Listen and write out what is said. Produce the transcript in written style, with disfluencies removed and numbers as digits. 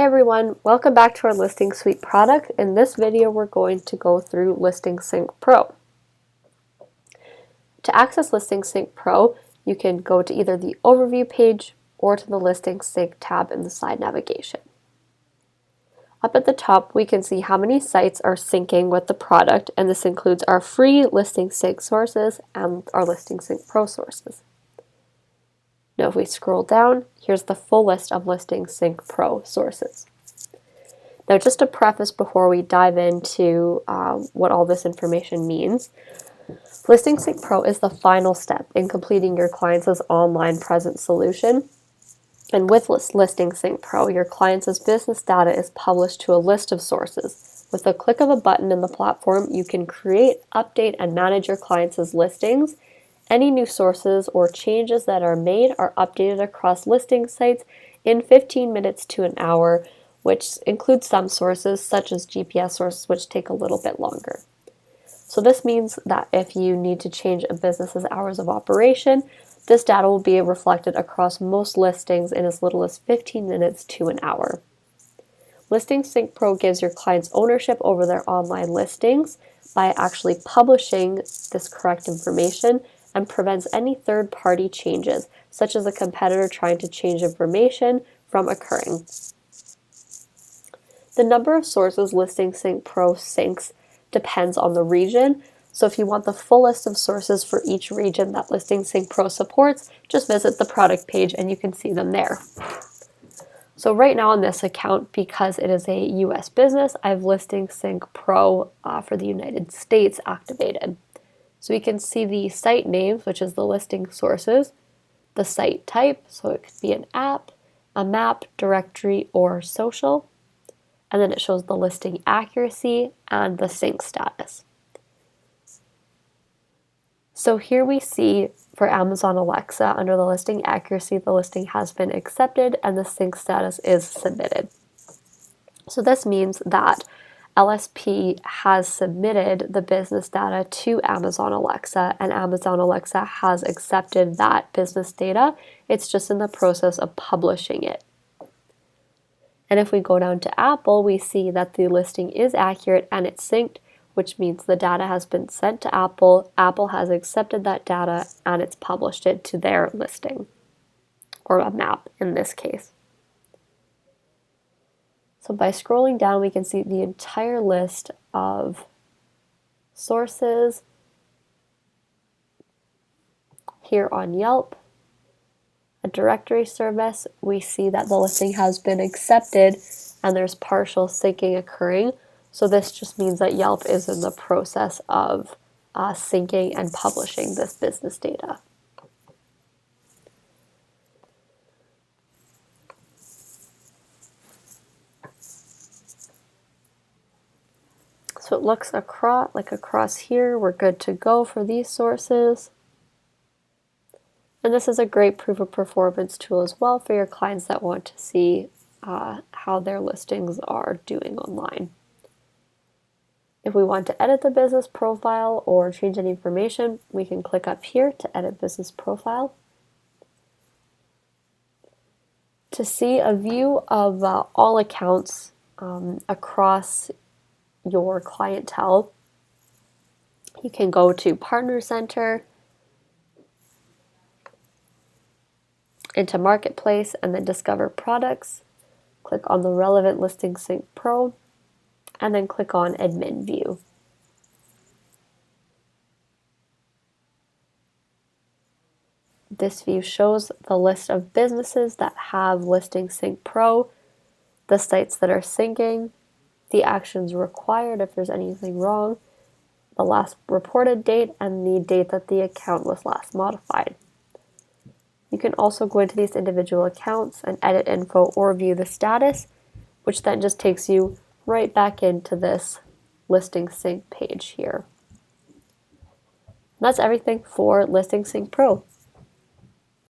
Hey everyone, welcome back to our Listing Suite product. In this video, we're going to go through Listing Sync Pro. To access Listing Sync Pro, you can go to either the Overview page or to the Listing Sync tab in the side navigation. Up at the top, we can see how many sites are syncing with the product, and this includes our free Listing Sync sources and our Listing Sync Pro sources. Now if we scroll down, here's the full list of Listing Sync Pro sources. Now just a preface before we dive into what all this information means. Listing Sync Pro is the final step in completing your client's online presence solution. And with Listing Sync Pro, your client's business data is published to a list of sources. With a click of a button in the platform, you can create, update, and manage your client's listings. Any new sources or changes that are made are updated across listing sites in 15 minutes to an hour, which includes some sources such as GPS sources, which take a little bit longer. So this means that if you need to change a business's hours of operation, this data will be reflected across most listings in as little as 15 minutes to an hour. Listing Sync Pro gives your clients ownership over their online listings by actually publishing this correct information and prevents any third-party changes, such as a competitor trying to change information, from occurring. The number of sources Listing Sync Pro syncs depends on the region, so if you want the full list of sources for each region that Listing Sync Pro supports, just visit the product page and you can see them there. So right now on this account, because it is a US business, I have Listing Sync Pro for the United States activated. So we can see the site names, which is the listing sources, the site type, so it could be an app, a map, directory, or social, and then it shows the listing accuracy and the sync status. So here we see for Amazon Alexa, under the listing accuracy, the listing has been accepted and the sync status is submitted. So this means that LSP has submitted the business data to Amazon Alexa, and Amazon Alexa has accepted that business data. It's just in the process of publishing it. And if we go down to Apple, we see that the listing is accurate and it's synced, which means the data has been sent to Apple. Apple has accepted that data and it's published it to their listing, or a map in this case. So by scrolling down, we can see the entire list of sources here on Yelp. A directory service, we see that the listing has been accepted and there's partial syncing occurring. So this just means that Yelp is in the process of syncing and publishing this business data. So it looks across here, we're good to go for these sources. And this is a great proof of performance tool as well for your clients that want to see how their listings are doing online. If we want to edit the business profile or change any information, we can click up here to edit business profile. To see a view of all accounts across your clientele, you can go to Partner Center, into Marketplace, and then Discover Products. Click on the relevant Listing Sync Pro, and then click on Admin View. This view shows the list of businesses that have Listing Sync Pro, the sites that are syncing, the actions required if there's anything wrong, the last reported date, and the date that the account was last modified. You can also go into these individual accounts and edit info or view the status, which then just takes you right back into this Listing Sync page here. And that's everything for Listing Sync Pro.